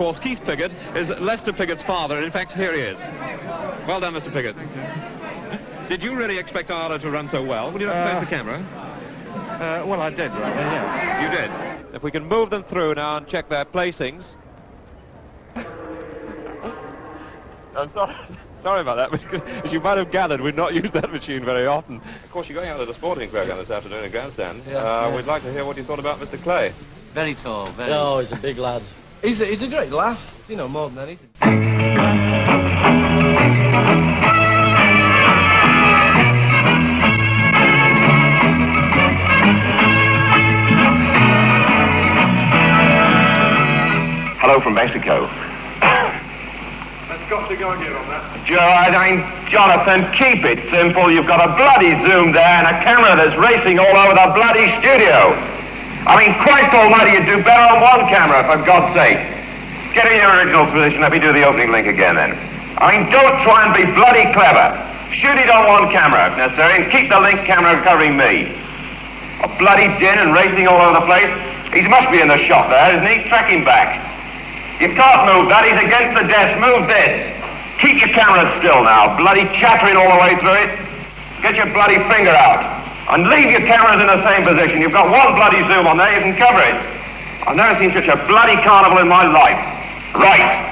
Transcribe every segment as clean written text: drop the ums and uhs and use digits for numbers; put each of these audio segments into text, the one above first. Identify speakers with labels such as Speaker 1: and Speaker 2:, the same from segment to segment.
Speaker 1: course, Keith Piggott is Lester Piggott's father, and in fact, here he is. Well done, Mr. Piggott. Did you really expect Arlo to run so well? Would you like to face the camera?
Speaker 2: Well, I did, rather, yeah.
Speaker 1: You did. If we can move them through now and check their placings. I'm sorry about that, because as you might have gathered, we've not used that machine very often. Of course, you're going out to the sporting program this afternoon in Grandstand. We'd like to hear what you thought about Mr. Clay.
Speaker 3: Very tall, very...
Speaker 4: Oh, he's a big lad.
Speaker 3: He's a great laugh, you know, more than anything.
Speaker 5: Hello from Mexico.
Speaker 2: That's got to go again on that.
Speaker 5: Jonathan, keep it simple. You've got a bloody zoom there and a camera that's racing all over the bloody studio. I mean, Christ almighty, you'd do better on one camera, for God's sake. Get in your original position. Let me do the opening link again, then. I mean, don't try and be bloody clever. Shoot it on one camera, if necessary, and keep the link camera covering me. A bloody din and racing all over the place. He must be in the shop there, isn't he? Track him back. You can't move that. He's against the desk. Move this. Keep your camera still now. Bloody chattering all the way through it. Get your bloody finger out. And leave your cameras in the same position. You've got one bloody zoom on there. You can cover it. I've never seen such a bloody carnival in my life. Right.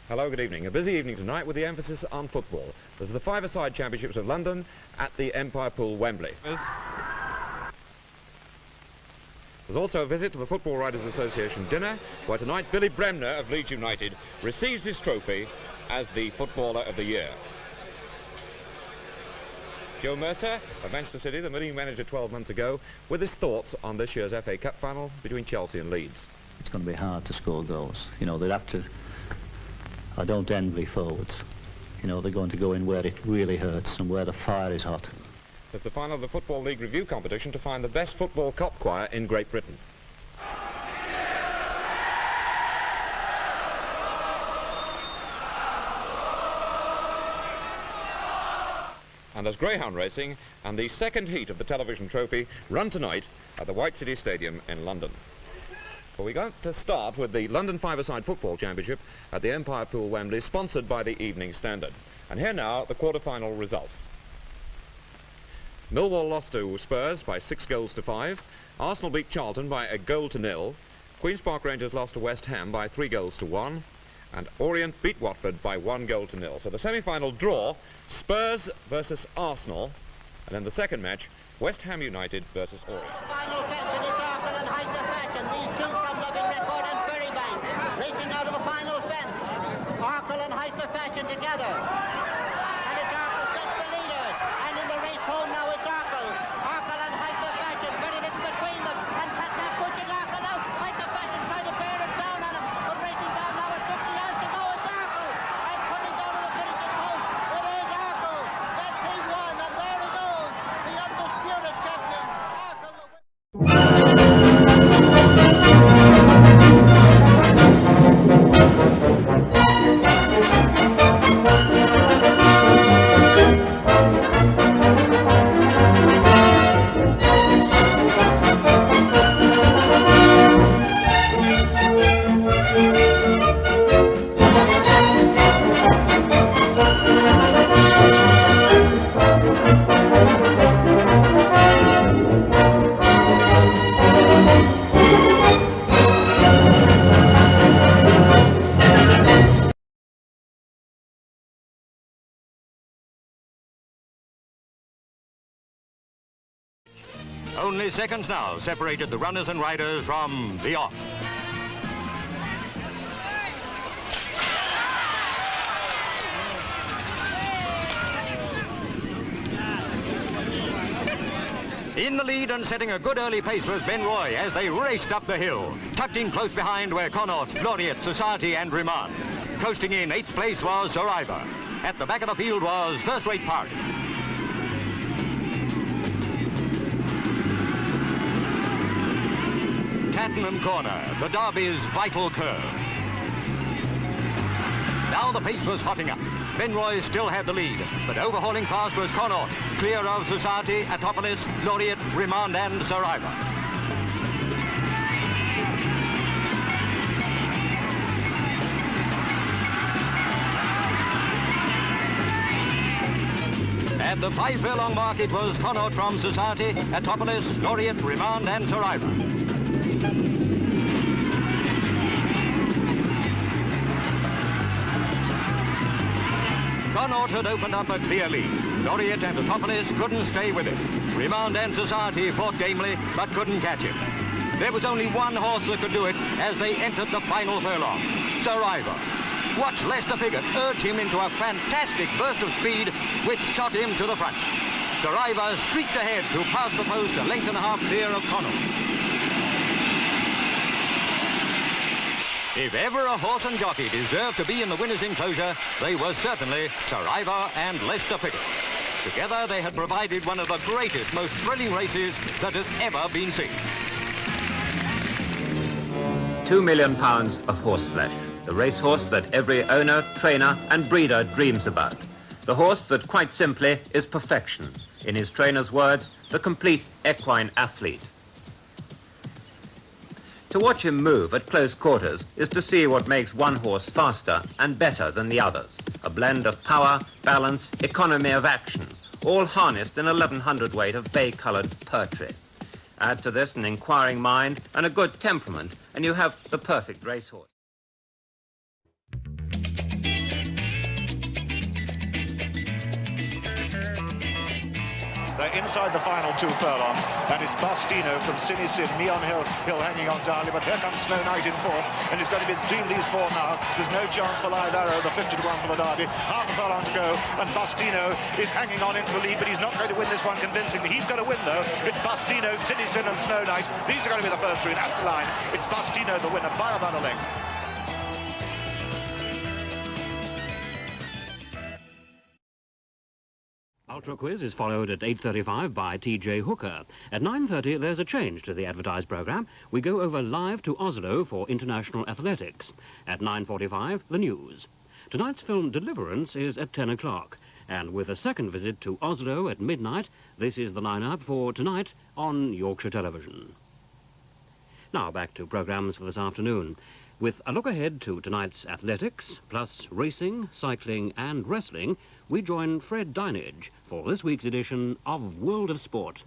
Speaker 1: Hello, good evening. A busy evening tonight with the emphasis on football. There's the five-a-side championships of London at the Empire Pool, Wembley. There's also a visit to the Football Writers Association dinner, where tonight Billy Bremner of Leeds United receives his trophy as the Footballer of the Year. Joe Mercer of Manchester City, the winning manager 12 months ago, with his thoughts on this year's FA Cup final between Chelsea and Leeds.
Speaker 6: It's going to be hard to score goals. You know, they'd have to... I don't envy forwards. You know, they're going to go in where it really hurts and where the fire is hot.
Speaker 1: It's the final of the Football League review competition to find the best football cop choir in Great Britain. And there's greyhound racing, and the second heat of the television trophy run tonight at the White City Stadium in London. Well, we're going to start with the London Five-a-Side Football Championship at the Empire Pool, Wembley, sponsored by the Evening Standard. And here now the quarter-final results. Millwall lost to Spurs by 6-5. Arsenal beat Charlton by 1-0. Queen's Park Rangers lost to West Ham by 3-1. And Orient beat Watford by 1-0. So the semi-final draw, Spurs versus Arsenal. And then the second match, West Ham United versus Orient.
Speaker 7: Final fence in its Arkle and height of fashion. These two from Loving Record and Burybank racing out of the final fence. Arkle and height of fashion together. And it's Arkle just the leader. And in the race home now it's Arkle. Arkle and height of fashion. Very little between them. And Pat pushing Arkle out. Height of fashion trying to bear him down on him. But racing down now at 50 yards to go. It's Arkle. And coming down to the finishing post. It is Arkle. That's he won. And there he goes. The undisputed champion. Arkle the
Speaker 8: Only seconds now separated the runners and riders from the off. In the lead and setting a good early pace was Ben Roy as they raced up the hill. Tucked in close behind were Connaught, Laureate, Society and Remand. Coasting in 8th place was Survivor. At the back of the field was First Rate Park. Tattenham Corner, the Derby's vital curve. Now the pace was hotting up. Ben Roy still had the lead, but overhauling past was Connaught, clear of Society, Atopolis, Laureate, Remand and Survivor. At the 5 furlong mark it was Connaught from Society, Atopolis, Laureate, Remand and Survivor. Connaught had opened up a clear lead. Laureate and Atopolis couldn't stay with it. Remand and Society fought gamely, but couldn't catch him. There was only one horse that could do it as they entered the final furlong. Survivor. Watch Lester Piggott urge him into a fantastic burst of speed, which shot him to the front. Survivor streaked ahead to pass the post a length and a half clear of Connaught. If ever a horse and jockey deserved to be in the winner's enclosure, they were certainly Survivor and Lester Piggott. Together they had provided one of the greatest, most thrilling races that has ever been seen.
Speaker 4: £2 million of horseflesh, the racehorse that every owner, trainer and breeder dreams about. The horse that quite simply is perfection. In his trainer's words, the complete equine athlete. To watch him move at close quarters is to see what makes one horse faster and better than the others. A blend of power, balance, economy of action, all harnessed in 1100 weight of bay-coloured poetry. Add to this an inquiring mind and a good temperament, and you have the perfect racehorse.
Speaker 9: They're inside the final 2 furlongs, and it's Bastino from Sinisin, Neon Hill hanging on Darley, but here comes Snow Knight in 4th, and it's going to be between these 4 now. There's no chance for Live Arrow, the 50 to 1 for the Derby. Half a furlong to go, and Bastino is hanging on into the lead, but he's not going to win this one convincingly. He's going to win, though. It's Bastino, Sinisin and Snow Knight. These are going to be the first 3, and at the line, it's Bastino, the winner, by about a length.
Speaker 10: Ultra Quiz is followed at 8:35 by T.J. Hooker. At 9:30 there's a change to the advertised programme. We go over live to Oslo for international athletics. At 9:45 the news. Tonight's film Deliverance is at 10 o'clock. And with a second visit to Oslo at midnight, this is the line-up for tonight on Yorkshire Television. Now back to programmes for this afternoon. With a look ahead to tonight's athletics, plus racing, cycling and wrestling, we join Fred Dinage for this week's edition of World of Sport.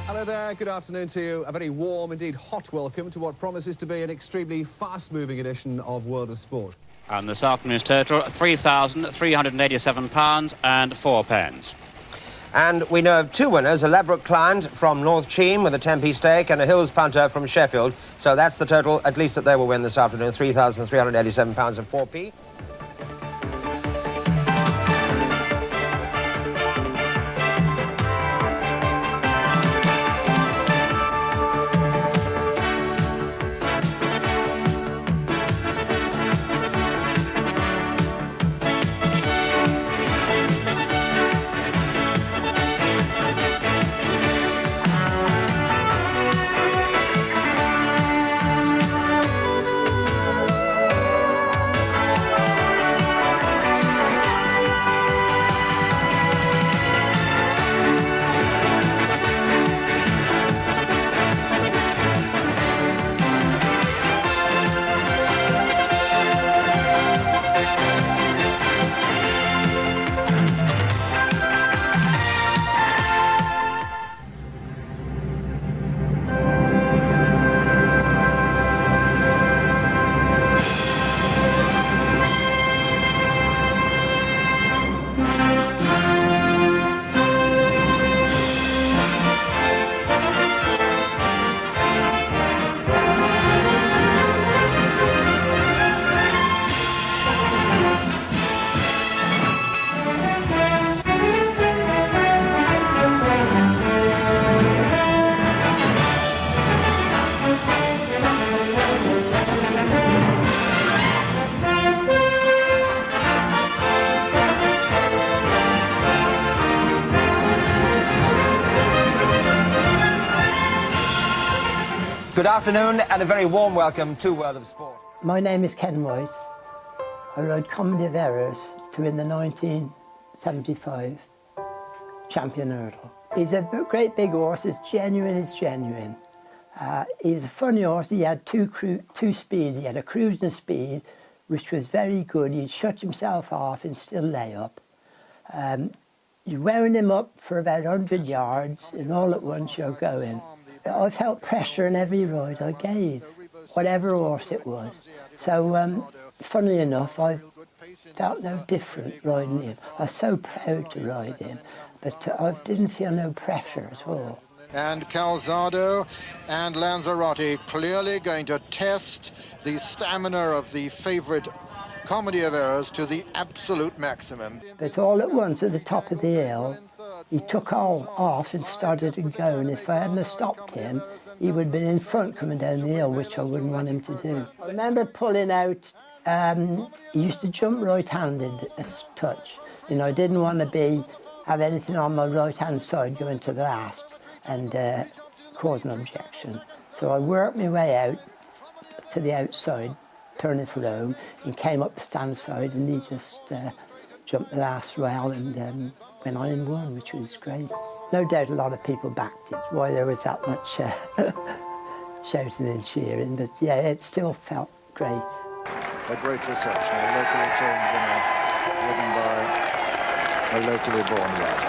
Speaker 11: Hello there, good afternoon to you. A very warm, indeed hot welcome to what promises to be an extremely fast-moving edition of World of Sport.
Speaker 12: And this afternoon's total, £3,387 and 4 pence.
Speaker 13: And we know of 2 winners, a Ladbroke client from North Cheam with a 10p stake and a Hills punter from Sheffield. So that's the total, at least, that they will win this afternoon, £3,387 and 4p. Good afternoon and a very warm welcome to World of Sport.
Speaker 14: My name is Ken White. I rode Comedy of Errors to win the 1975 Champion Hurdle. He's a great big horse, it's genuine, he's a funny horse. He had two speeds. He had a cruising speed, which was very good. He'd shut himself off and still lay up. You wound him up for about 100 yards, and all at once you're going. I felt pressure in every ride I gave, whatever horse it was. So, funnily enough, I felt no different riding him. I was so proud to ride him, but I didn't feel no pressure at all.
Speaker 15: And Calzado and Lanzarote clearly going to test the stamina of the favourite Comedy of Errors to the absolute maximum.
Speaker 14: But all at once, at the top of the hill, he took all off and started to go, and if I hadn't stopped him, he would have been in front coming down the hill, which I wouldn't want him to do. I remember pulling out, he used to jump right-handed a touch. You know, I didn't want to have anything on my right-hand side going to the last and cause an objection. So I worked my way out to the outside, turning for home, and came up the stand side, and he just jumped the last rail and went on and won, which was great. No doubt a lot of people backed it, why there was that much shouting and cheering, but yeah, it still felt great.
Speaker 15: A great reception, a locally trained winner, ridden by a locally born rider.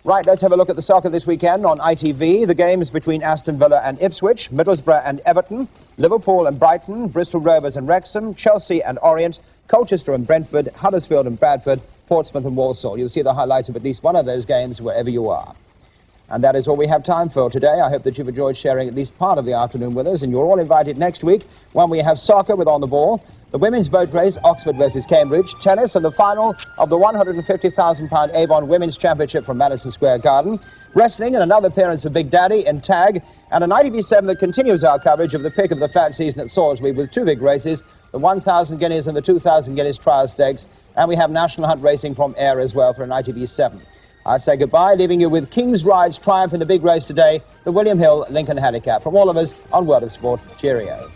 Speaker 13: Right, let's have a look at the soccer this weekend on ITV. The games between Aston Villa and Ipswich, Middlesbrough and Everton, Liverpool and Brighton, Bristol Rovers and Wrexham, Chelsea and Orient, Colchester and Brentford, Huddersfield and Bradford, Portsmouth and Walsall. You'll see the highlights of at least one of those games wherever you are. And that is all we have time for today. I hope that you've enjoyed sharing at least part of the afternoon with us, and you're all invited next week when we have soccer with On the Ball, the women's boat race, Oxford versus Cambridge, tennis, and the final of the £150,000 Avon Women's Championship from Madison Square Garden, wrestling and another appearance of Big Daddy and tag, and an ITV7 that continues our coverage of the pick of the fat season at Salisbury with two big races, the 1,000 guineas and the 2,000 guineas trial stakes, and we have National Hunt Racing from Ayr as well for an ITV7. I say goodbye, leaving you with King's Ride's triumph in the big race today, the William Hill Lincoln Handicap. From all of us on World of Sport, cheerio.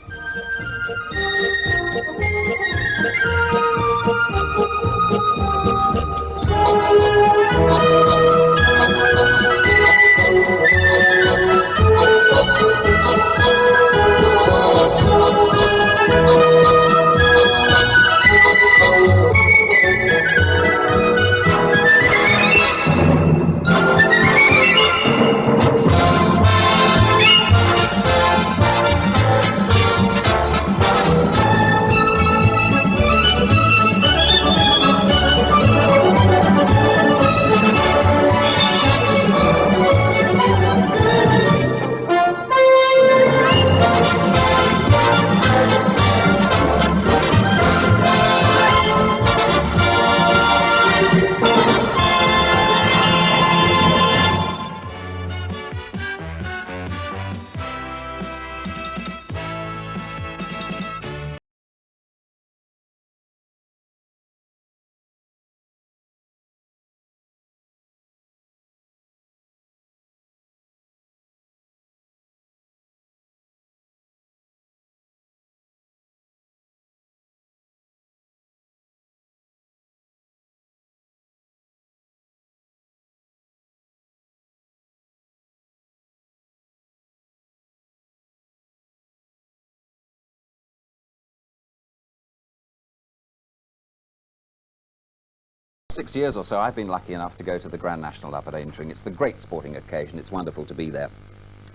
Speaker 16: For 6 years or so, I've been lucky enough to go to the Grand National up at Aintree. It's the great sporting occasion. It's wonderful to be there.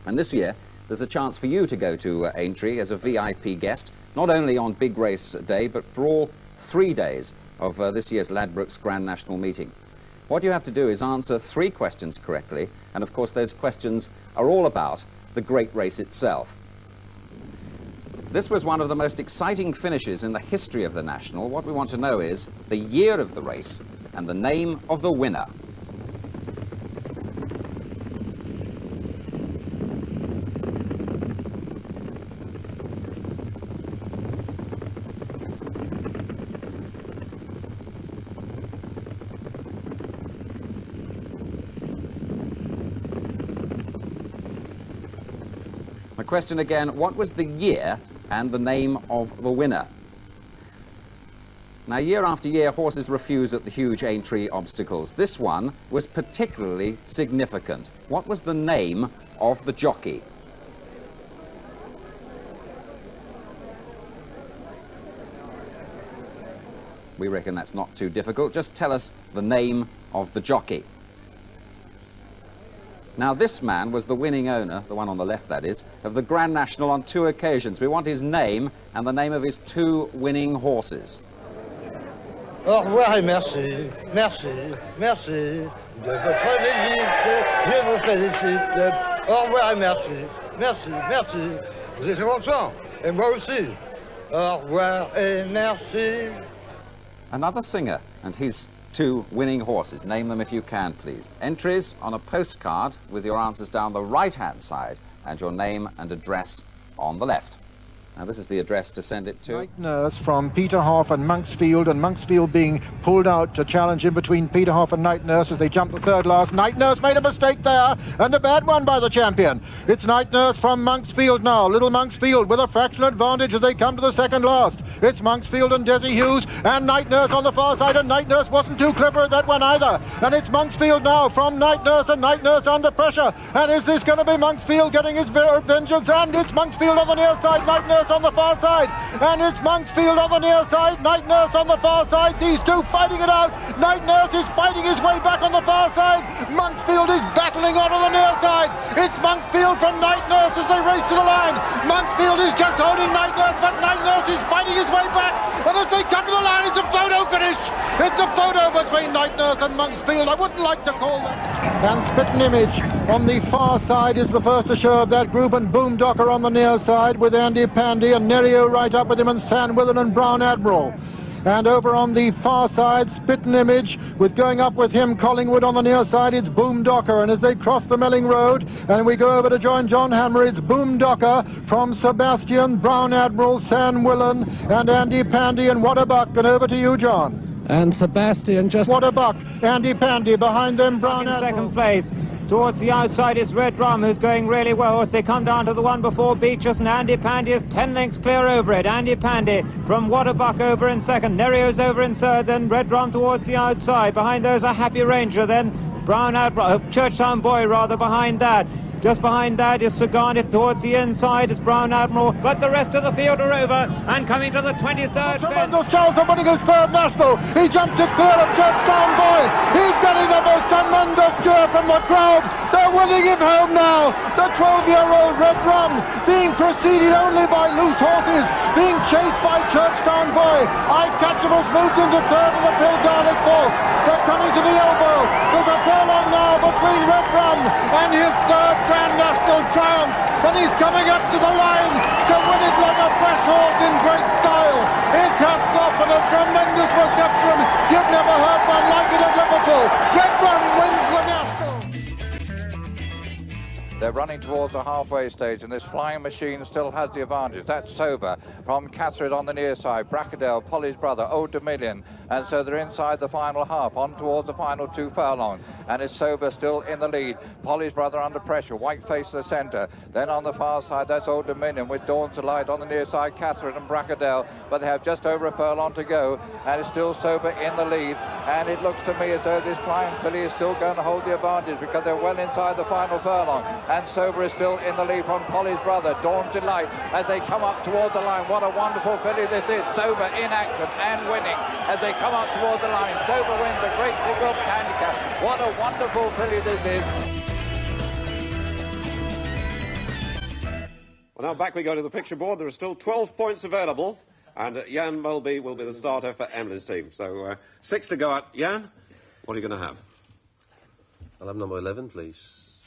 Speaker 16: And this year, there's a chance for you to go to Aintree as a VIP guest, not only on big race day, but for all 3 days of this year's Ladbrokes Grand National Meeting. What you have to do is answer 3 questions correctly, and of course those questions are all about the great race itself. This was one of the most exciting finishes in the history of the National. What we want to know is the year of the race and the name of the winner. My question again, what was the year and the name of the winner? Now, year after year, horses refuse at the huge Aintree obstacles. This one was particularly significant. What was the name of the jockey? We reckon that's not too difficult. Just tell us the name of the jockey. Now, this man was the winning owner, the one on the left that is, of the Grand National on 2 occasions. We want his name and the name of his 2 winning horses.
Speaker 17: Au revoir et merci, merci, merci de votre visite, je vous félicite. Au revoir et merci, merci, merci. Vous êtes content, et moi aussi. Au revoir et merci.
Speaker 16: Another singer and his 2 winning horses. Name them if you can, please. Entries on a postcard with your answers down the right-hand side and your name and address on the left. Now, this is the address to send it to.
Speaker 15: Night Nurse from Peterhoff and Monksfield being pulled out to challenge in between Peterhoff and Night Nurse as they jump the 3rd last. Night Nurse made a mistake there, and a bad one by the champion. It's Night Nurse from Monksfield now. Little Monksfield with a fractional advantage as they come to the 2nd last. It's Monksfield and Desi Hughes and Night Nurse on the far side, and Night Nurse wasn't too clever at that one either. And it's Monksfield now from Night Nurse, and Night Nurse under pressure. And is this going to be Monksfield getting his vengeance? And it's Monksfield on the near side, Night Nurse on the far side, and it's Monksfield on the near side, Night Nurse on the far side. These 2 fighting it out. Night Nurse is fighting his way back on the far side. Monksfield is battling on the near side. It's Monksfield from Night Nurse as they race to the line. Monksfield is just holding Night Nurse, but Night Nurse is fighting his way back, and as they come to the line, it's a photo finish. It's a photo between Night Nurse and Monksfield. I wouldn't like to call that. And Spitting Image on the far side is the first to show of that group, and Boomdocker on the near side with Andy Pandy and Nerio right up with him, and San Willen and Brown Admiral. And over on the far side, Spitting Image, with going up with him, Collingwood on the near side, it's Boomdocker. And as they cross the Melling Road, and we go over to join John Hammer, it's Boomdocker from Sebastian, Brown Admiral, San Willen, and Andy Pandy, and What a Buck. And over to you, John.
Speaker 18: And Sebastian just...
Speaker 15: What a Buck, Andy Pandy, behind them, Brown Admiral.
Speaker 19: 2nd place. Towards the outside is Red Rum, who's going really well as they come down to the one before Beaches, and Andy Pandy is 10 lengths clear over it. Andy Pandy from What a Buck over in 2nd, Nerio's over in 3rd, then Red Rum towards the outside. Behind those a Happy Ranger, then Brown Admiral, Churchtown Boy rather behind that. Just behind that is Sagarnet. Towards the inside is Brown Admiral, but the rest of the field are over, and coming to the 23rd.
Speaker 15: Tremendous chance of winning his 3rd national. He jumps it clear of Churchtown Boy. He's getting the most tremendous cheer from the crowd. They're winning him home now. The 12-year-old Red Rum being preceded only by loose horses, being chased by Churchtown Boy. Eyecatcher's moved into 3rd with the Phil Garlick 4th. They're coming to the elbow. There's a furlong now between Red Rum and his 3rd Grand National triumph, and he's coming up to the line to win it like a fresh horse in great style. It's hats off and a tremendous reception. You've never heard one like it at Liverpool. Red Rum wins the National.
Speaker 20: They're running towards the halfway stage, and this flying machine still has the advantage. That's Sober from Catherine on the near side, Brackadell, Polly's brother, Old Dominion, and so they're inside the final half, on towards the final 2 furlongs, and it's Sober still in the lead. Polly's brother under pressure, White Face to the centre. Then on the far side, that's Old Dominion with Dawn's Delight on the near side, Catherine and Brackadell, but they have just over a furlong to go, and it's still Sober in the lead, and it looks to me as though this flying filly is still going to hold the advantage because they're well inside the final furlong. And Sober is still in the lead from Polly's brother, Dawn's Delight, as they come up towards the line. What a wonderful filly this is. Sober in action and winning as they come up towards the line. Sober wins the Great Big Wilton Handicap. What a wonderful filly this is.
Speaker 21: Well, now back we go to the picture board. There are still 12 points available, and Jan Mulby will be the starter for Emily's team. So 6 to go out. Jan, what are you going to have?
Speaker 22: I'll have number 11, please.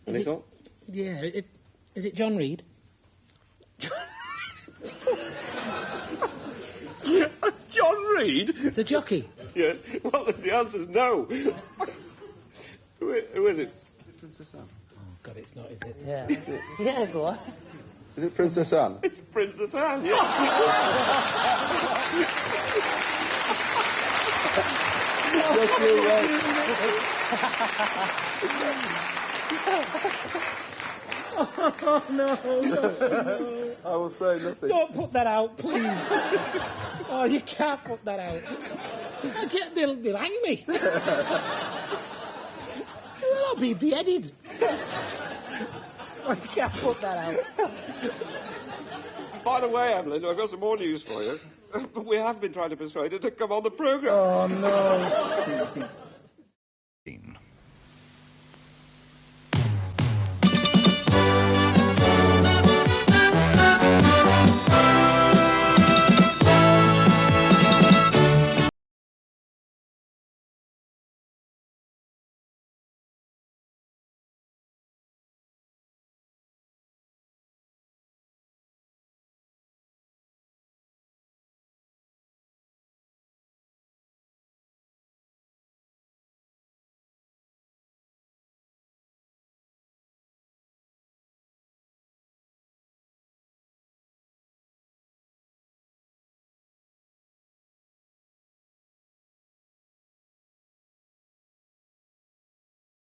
Speaker 21: Any thought?
Speaker 23: Yeah, is it John Reed?
Speaker 21: John Reed?
Speaker 23: The jockey?
Speaker 21: Yes. Well, the answer's no. Who is it?
Speaker 22: Princess Anne.
Speaker 23: Oh, God, it's not, is it? Yeah. Yeah, go on.
Speaker 22: Is it Princess Anne?
Speaker 21: It's Princess Anne, yeah.
Speaker 22: Just you wait.
Speaker 23: Oh, no.
Speaker 22: I will say nothing.
Speaker 23: Don't put that out, please. Oh, you can't put that out. They'll hang me. I'll be beheaded. Oh, you can't put that out.
Speaker 21: By the way, Evelyn, I've got some more news for you. We have been trying to persuade her to come on the programme.
Speaker 23: Oh, no.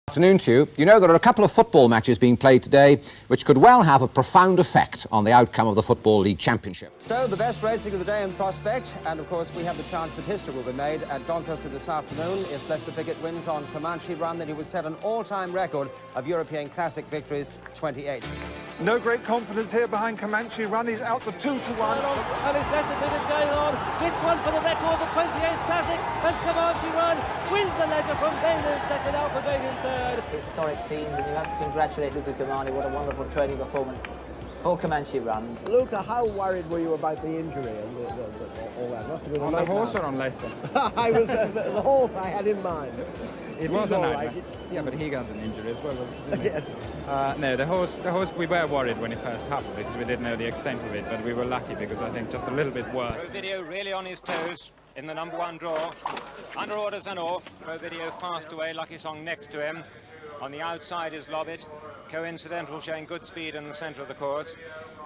Speaker 24: Afternoon to you. You know, there are a couple of football matches being played today which could well have a profound effect on the outcome of the Football League Championship.
Speaker 13: So, the best racing of the day in prospect, and of course we have the chance that history will be made at Doncaster this afternoon. If Lester Piggott wins on Comanche Run, then he would set an all-time record of European Classic victories, 28.
Speaker 9: No great confidence here behind Comanche Run. He's out to 2 to 1.
Speaker 3: And it's Lester Piggott going on. This one for the record, the 28th Classic, as Comanche Run wins the leisure from Daly in second, Alpha Bain in third.
Speaker 25: Historic scenes, and you have to congratulate Luca Comani. What a wonderful training performance for Comanche Run.
Speaker 26: Luca, how worried were you about the injury and all that? Must have been
Speaker 27: on the horse or on Lester?
Speaker 26: I was the horse I had in mind.
Speaker 27: It was a nightmare. Yeah, but he got an injury as well, didn't he?
Speaker 26: Yes.
Speaker 27: No, the horse, we were worried when it first happened because we didn't know the extent of it, but we were lucky because I think just a little bit worse.
Speaker 8: Pro Video really on his toes in the number 1 draw. Under orders and off. Pro Video fast away, Lucky Song next to him. On the outside is Lobbit. Coincidental showing good speed in the centre of the course.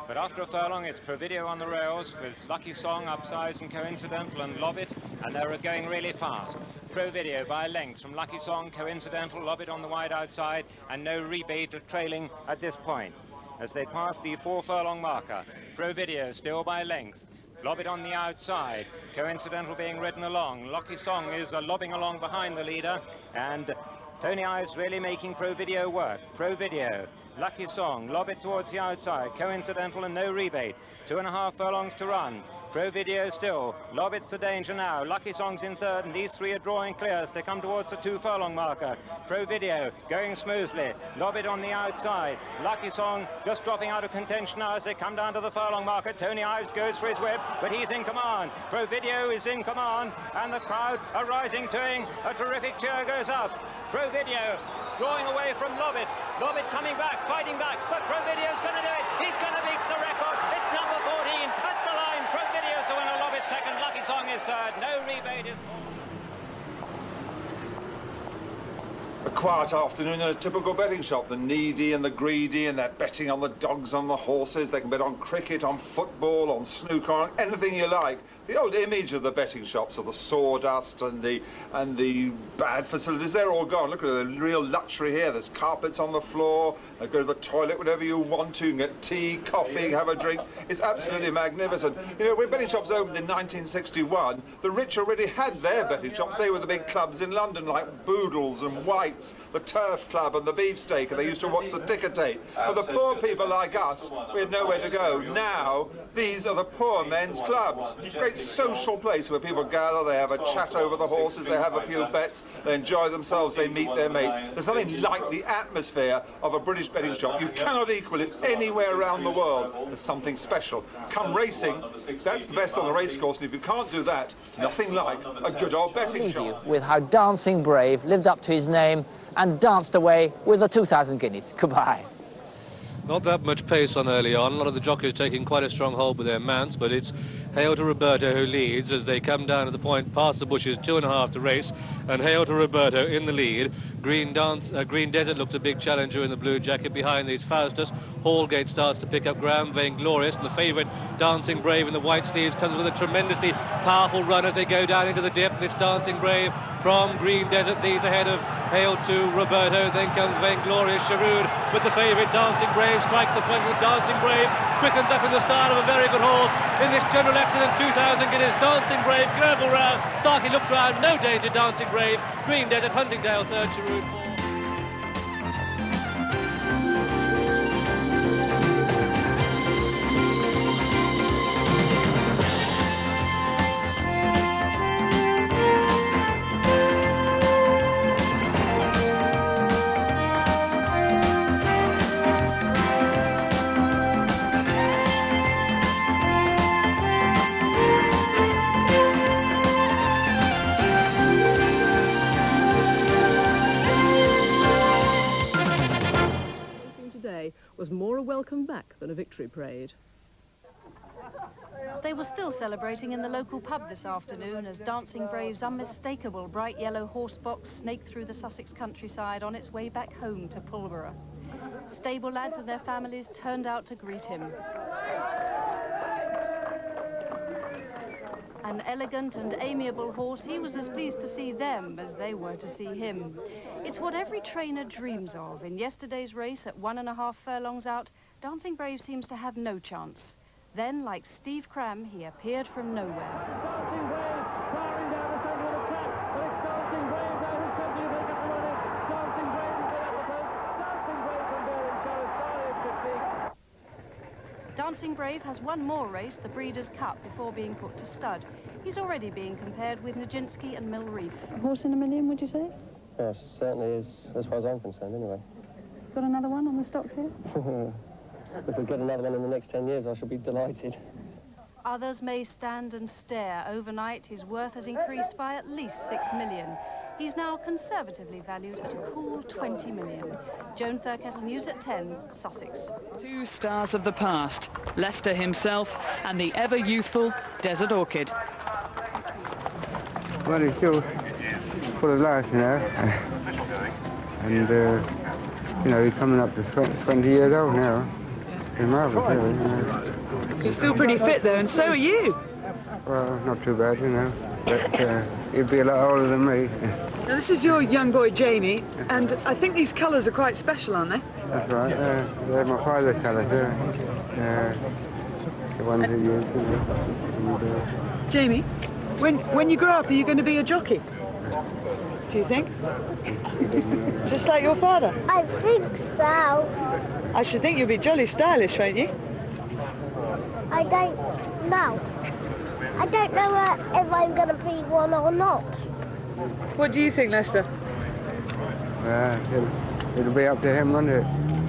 Speaker 8: But after a furlong, it's Pro Video on the rails with Lucky Song, Upsize and Coincidental and Lobbit, and they're going really fast. Pro Video by a length from Lucky Song, Coincidental, Lobbit on the wide outside, and no rebate of trailing at this point. As they pass the 4 furlong marker, Pro Video still by length. Lobbit on the outside, Coincidental being ridden along. Lucky Song is lobbing along behind the leader, and Tony Ives really making Pro Video work. Pro Video, Lucky Song, Lobbit towards the outside, Coincidental and no rebate. 2.5 furlongs to run. Pro Video still. Lobbit's the danger now. Lucky Song's in third, and these 3 are drawing clear as they come towards the 2 furlong marker. Pro Video going smoothly. Lobbit on the outside. Lucky Song just dropping out of contention now as they come down to the furlong marker. Tony Ives goes for his whip, but he's in command. Pro Video is in command, and the crowd are rising to him. A terrific cheer goes up. Pro Video drawing away from Lobbit. Lobbit coming back, fighting back, but Pro Video's going to do it. He's going to beat the record. It's number 14 at the line. Pro Video's the winner. Lobbit second. Lucky Song is third. No rebate is
Speaker 9: A quiet afternoon in a typical betting shop. The needy and the greedy, and they're betting on the dogs, on the horses. They can bet on cricket, on football, on snooker, on anything you like. The old image of the betting shops, of the sawdust and the bad facilities, they're all gone. Look at the real luxury here. There's carpets on the floor. Go to the toilet whenever you want to. You can get tea, coffee, have a drink. It's absolutely magnificent. You know, when betting shops opened in 1961, the rich already had their betting shops. They were the big clubs in London, like Boodles and White's, the Turf Club and the Beefsteak, and they used to watch the ticker tape. For the poor people like us, we had nowhere to go. Now,
Speaker 1: These are the poor men's clubs. Great social place where people gather, they have a chat over the horses, they have a few bets, they enjoy themselves, they meet their mates. There's nothing like the atmosphere of a British betting shop. You cannot equal it anywhere around the world. There's something special. Come racing, that's the best on the racecourse, and if you can't do that, nothing like a good old betting shop.
Speaker 25: With how Dancing Brave lived up to his name and danced away with the 2,000 guineas. Goodbye.
Speaker 2: Not that much pace on early on. A lot of the jockeys taking quite a strong hold with their mounts, but it's Hail to Roberto who leads as they come down to the point past the bushes, 2.5 to race, and Hail to Roberto in the lead. Green Desert looks a big challenger in the blue jacket. Behind these, Faustus. Hallgate starts to pick up ground, Vainglorious, and the favourite, Dancing Brave in the white sleeves, comes with a tremendously powerful run as they go down into the dip. This Dancing Brave from Green Desert, these ahead of Hail to Roberto. Then comes Vainglorious. Sharood with the favourite, Dancing Brave, strikes the front with Dancing Brave, quickens up in the start of a very good horse in this general accident. 2,000 guineas, Dancing Brave, careful round. Starkey looks round, no danger, Dancing Brave. Green Desert, Huntingdale third, Sharood fourth.
Speaker 4: Was more a welcome back than a victory parade.
Speaker 5: They were still celebrating in the local pub this afternoon as Dancing Brave's unmistakable bright yellow horse box snaked through the Sussex countryside on its way back home to Pulborough. Stable lads and their families turned out to greet him. An elegant and amiable horse, he was as pleased to see them as they were to see him. It's what every trainer dreams of. In yesterday's race at 1.5 furlongs out, Dancing Brave seems to have no chance. Then, like Steve Cram, he appeared from nowhere. Dancing Brave has one more race, the Breeders' Cup, before being put to stud. He's already being compared with Nijinsky and Millreef.
Speaker 4: A horse in a million, would you say?
Speaker 6: Yes, certainly is, as far as I'm concerned, anyway.
Speaker 4: Got another one on the stocks here?
Speaker 6: If we get another one in the next 10 years, I shall be delighted.
Speaker 5: Others may stand and stare. Overnight, his worth has increased by at least 6 million. He's now conservatively valued at a cool 20 million. Joan Thurkettle, News at 10, Sussex.
Speaker 7: Two stars of the past, Leicester himself and the ever-youthful Desert Orchid.
Speaker 10: Well, he's still full of life, you know. And, you know, he's coming up to 20 years old now. He's marvellous, really, you know.
Speaker 7: You're still pretty fit, though, and so are you.
Speaker 10: Well, not too bad, you know. But he'd be a lot older than me.
Speaker 7: Now, this is your young boy, Jamie, and I think these colours are quite special, aren't they?
Speaker 10: That's right. They're my father's colours, the ones he used, you know. And,
Speaker 7: Jamie, when you grow up, are you going to be a jockey? Do you think? Just like your father?
Speaker 28: I think so.
Speaker 7: I should think you'll be jolly stylish, won't you?
Speaker 28: I don't know. I don't know if I'm going to be one or not.
Speaker 7: What do you think, Lester?
Speaker 10: it'll be up to him, won't it?